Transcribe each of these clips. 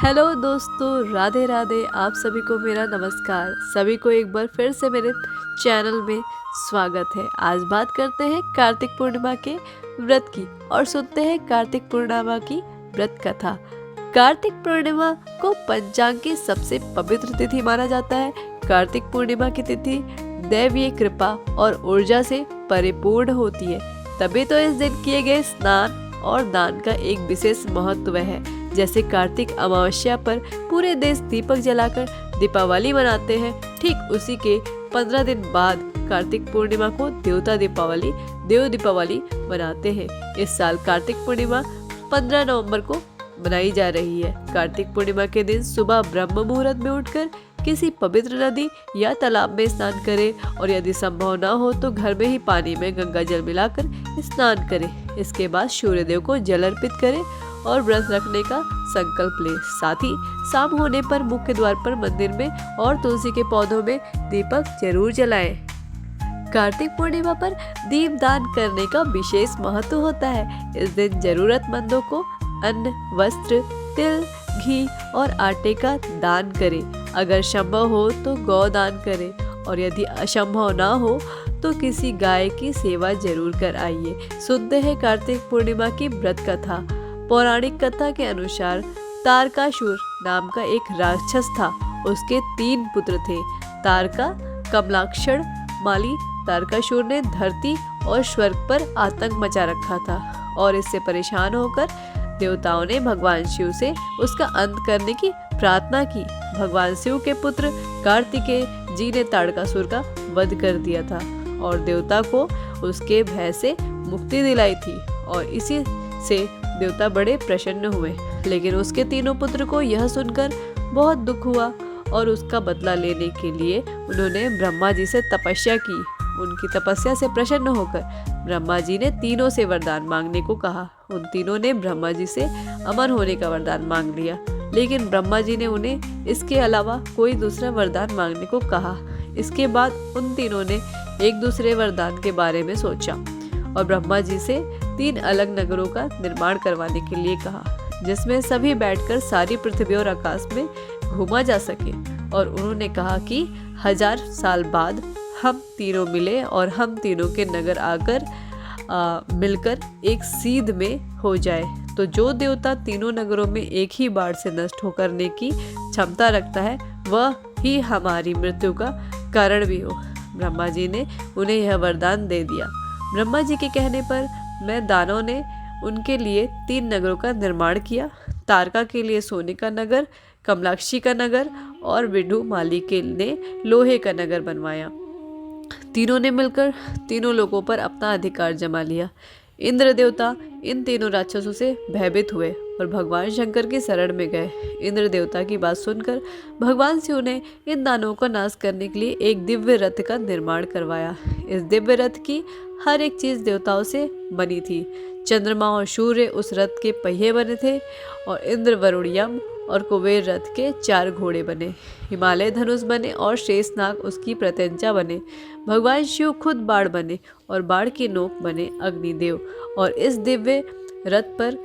Hello दोस्तों, राधे राधे। आप सभी को मेरा नमस्कार। सभी को एक बार फिर से मेरे चैनल में स्वागत है। आज बात करते हैं कार्तिक पूर्णिमा के व्रत की और सुनते हैं कार्तिक पूर्णिमा की व्रत कथा। कार्तिक पूर्णिमा को पंचांग की सबसे पवित्र तिथि माना जाता है। कार्तिक पूर्णिमा की तिथि दैवीय कृपा और ऊर्जा से परिपूर्ण होती है, तभी तो इस दिन किए गए स्नान और दान का एक विशेष महत्व है। जैसे कार्तिक अमावस्या पर पूरे देश दीपक जलाकर दीपावली मनाते हैं, ठीक उसी के 15 दिन बाद कार्तिक पूर्णिमा को देव दीपावली मनाते हैं। इस साल कार्तिक पूर्णिमा 15 नवंबर को मनाई जा रही है। कार्तिक पूर्णिमा के दिन सुबह ब्रह्म मुहूर्त में उठकर किसी पवित्र नदी या तालाब में स्नान करें और यदि संभव न हो तो घर में ही पानी में गंगा जल मिलाकर स्नान करें। इसके बाद सूर्यदेव को जल अर्पित करें और व्रत रखने का संकल्प लें। साथ ही शाम होने पर मुख्य द्वार पर मंदिर में और तुलसी के पौधों में दीपक जरूर जलाएं। कार्तिक पूर्णिमा पर दीप दान करने का विशेष महत्व होता है। इस दिन जरूरतमंदों को अन्न, वस्त्र, तिल, घी और आटे का दान करें। अगर संभव हो तो गौ दान करें और यदि असंभव ना हो तो किसी गाय की सेवा जरूर कर आइए। सुनते हैं कार्तिक पूर्णिमा की व्रत कथा। पौराणिक कथा के अनुसार तारकासुर नाम का एक राक्षस था। उसके 3 पुत्र थे, तारका, कमलाक्षण, माली। तारकासुर ने धरती और स्वर्ग पर आतंक मचा रखा था और इससे परेशान होकर देवताओं ने भगवान शिव से उसका अंत करने की प्रार्थना की। भगवान शिव के पुत्र कार्तिकेय जी ने तारकासुर का वध कर दिया था और देवता को उसके भय से मुक्ति दिलाई थी और इसी से देवता बड़े प्रसन्न हुए। लेकिन उसके 3 पुत्र को यह सुनकर बहुत दुख हुआ और उसका बदला लेने के लिए उन्होंने ब्रह्मा जी से तपस्या की। उनकी तपस्या से प्रसन्न होकर ब्रह्मा जी ने तीनों से वरदान मांगने को कहा। उन तीनों ने ब्रह्मा जी से अमर होने का वरदान मांग लिया, लेकिन ब्रह्मा जी ने उन्हें इसके अलावा कोई दूसरा वरदान मांगने को कहा। इसके बाद उन तीनों ने एक दूसरे वरदान के बारे में सोचा और ब्रह्मा जी से 3 अलग नगरों का निर्माण करवाने के लिए कहा, जिसमें सभी बैठकर सारी पृथ्वी और आकाश में घूमा जा सके। और उन्होंने कहा कि 1000 साल बाद हम तीनों मिले और हम तीनों के नगर आकर मिलकर एक सीध में हो जाए, तो जो देवता तीनों नगरों में एक ही बाढ़ से नष्ट होने की क्षमता रखता है वह ही हमारी मृत्यु का कारण भी हो। ब्रह्मा जी ने उन्हें यह वरदान दे दिया। ब्रह्मा जी के कहने पर दानवों ने उनके लिए 3 नगरों का निर्माण किया। तारका के लिए सोने का नगर, कमलाक्षी का नगर और विडू माली के ने लोहे का नगर बनवाया। तीनों ने मिलकर तीनों लोगों पर अपना अधिकार जमा लिया। इंद्र देवता इन तीनों राक्षसों से भयभीत हुए और भगवान शंकर की शरण में गए। इंद्र देवता की बात सुनकर भगवान शिव ने इन दानवों का नाश करने के लिए एक दिव्य रथ का निर्माण करवाया। इस दिव्य रथ की हर एक चीज देवताओं से बनी थी। चंद्रमा और सूर्य उस रथ के पहिए बने थे और इंद्र, वरुण, यम और कुबेर रथ के 4 घोड़े बने। हिमालय धनुष बने और शेषनाग उसकी प्रत्यंचा बने। भगवान शिव खुद बाण बने और बाण की नोक बने अग्निदेव। और इस दिव्य रथ पर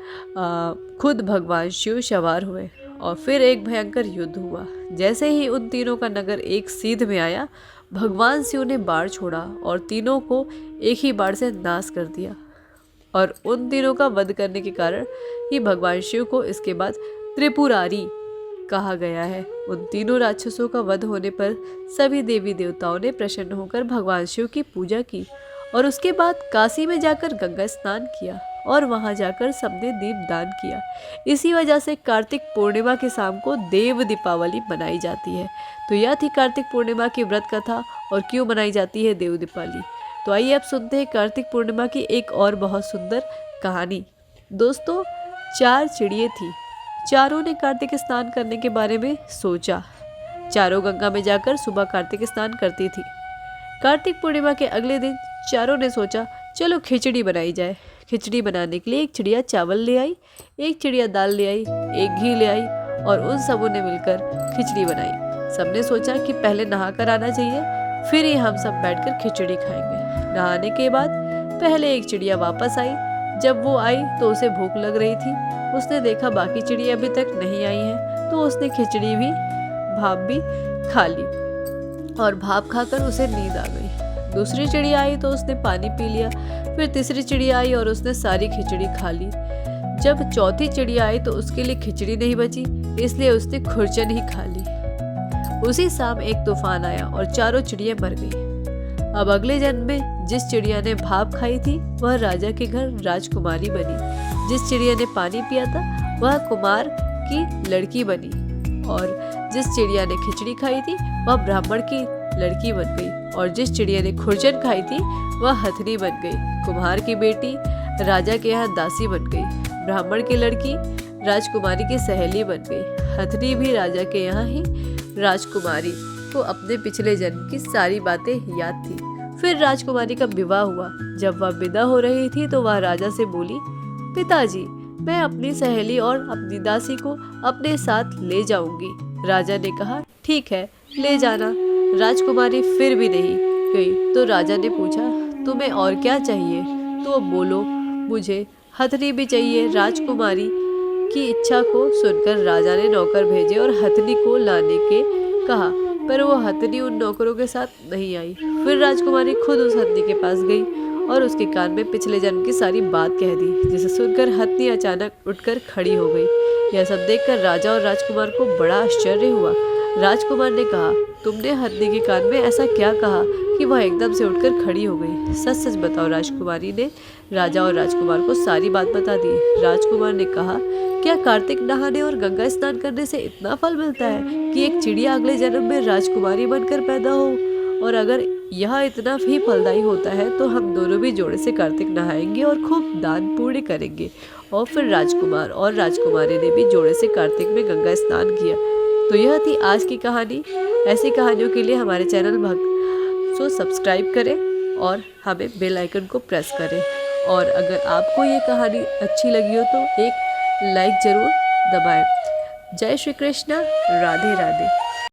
खुद भगवान शिव सवार हुए और फिर एक भयंकर युद्ध हुआ। जैसे ही उन तीनों का नगर एक सीध में आया, भगवान शिव ने बाण छोड़ा और तीनों को एक ही बाण से नाश कर दिया। और उन तीनों का वध करने के कारण ही भगवान शिव को इसके बाद त्रिपुरारी कहा गया है। उन तीनों राक्षसों का वध होने पर सभी देवी देवताओं ने प्रसन्न होकर भगवान शिव की पूजा की और उसके बाद काशी में जाकर गंगा स्नान किया और वहां जाकर सबने दीप दान किया। इसी वजह से कार्तिक पूर्णिमा की शाम को देव दीपावली मनाई जाती है। तो यह थी कार्तिक पूर्णिमा की व्रत कथा और क्यों मनाई जाती है देव दीपावली। तो आइए अब सुनते हैं कार्तिक पूर्णिमा की एक और बहुत सुंदर कहानी। दोस्तों, 4 चिड़िया थी। चारों ने कार्तिक स्नान करने के बारे में सोचा। चारों गंगा में जाकर सुबह कार्तिक स्नान करती थी। कार्तिक पूर्णिमा के अगले दिन चारों ने सोचा, चलो खिचड़ी बनाई जाए। खिचड़ी बनाने के लिए एक चिड़िया चावल ले आई, एक चिड़िया दाल ले आई, एक घी ले आई और उन सबों ने मिलकर खिचड़ी बनाई। सबने सोचा कि पहले नहा कर आना चाहिए, फिर ही हम सब बैठकर खिचड़ी खाएंगे। नहाने के बाद पहले एक चिड़िया वापस आई। जब वो आई तो उसे भूख लग रही थी। उसने देखा बाकी चिड़िया अभी तक नहीं आई हैं, तो उसने खिचड़ी भी भाप भी खा ली और भाप खाकर उसे नींद आ गई। दूसरी चिड़िया आई तो उसने पानी पी लिया। फिर तीसरी चिड़िया आई और उसने सारी खिचड़ी खा ली। जब चौथी चिड़िया आई तो उसके लिए खिचड़ी नहीं बची, इसलिए उसने खुरचन ही खा ली। उसी शाम एक तूफान आया और चारों चिड़िया मर गई। अब अगले जन्म में जिस चिड़िया ने भाप खाई थी वह राजा के घर राजकुमारी बनी। जिस चिड़िया ने पानी पिया था वह कुमार की लड़की बनी और जिस चिड़िया ने खिचड़ी खाई थी वह ब्राह्मण की लड़की बन गई और जिस चिड़िया ने खुरचन खाई थी वह हथनी बन गई। कुम्हार की बेटी राजा के यहाँ दासी बन गई। ब्राह्मण की लड़की राजकुमारी की सहेली बन गई। हथनी भी राजा के यहाँ ही राजकुमारी को अपने पिछले जन्म की सारी बातें याद थी। फिर राजकुमारी का विवाह हुआ। जब वह विदा हो रही थी तो वह राजा से बोली, पिताजी, मैं अपनी सहेली और अपनी दासी को अपने साथ ले जाऊंगी। राजा ने कहा, ठीक है, ले जाना। राजकुमारी फिर भी नहीं गई तो राजा ने पूछा, तुम्हें और क्या चाहिए? तो बोलो, मुझे हथनी भी चाहिए। राजकुमारी की इच्छा को सुनकर राजा ने नौकर भेजे और हथनी को लाने के कहा, पर वो हथनी उन नौकरों के साथ नहीं आई। फिर राजकुमारी खुद उस हथनी के पास गई और उसके कान में पिछले जन्म की सारी बात कह दी, जिसे सुनकर हथनी अचानक उठकर खड़ी हो गई। यह सब देखकर राजा और राजकुमार को बड़ा आश्चर्य हुआ। राजकुमार ने कहा, तुमने हथनी के कान में ऐसा क्या कहा कि वह एकदम से उठकर खड़ी हो गई? सच सच बताओ। राजकुमारी ने राजा और राजकुमार को सारी बात बता दी। राजकुमार ने कहा, क्या कार्तिक नहाने और गंगा स्नान करने से इतना फल मिलता है कि एक चिड़िया अगले जन्म में राजकुमारी बनकर पैदा हो? और अगर यह इतना भी फलदायी होता है तो हम दोनों भी जोड़े से कार्तिक नहाएंगे और खूब दान पुण्य करेंगे। और फिर राजकुमार और राजकुमारी ने भी जोड़े से कार्तिक में गंगा स्नान किया। तो यह थी आज की कहानी। ऐसी कहानियों के लिए हमारे चैनल भक्त को सब्सक्राइब करें और हमें बेल आइकन को प्रेस करें। और अगर आपको ये कहानी अच्छी लगी हो तो एक लाइक ज़रूर दबाएं। जय श्री कृष्ण। राधे राधे।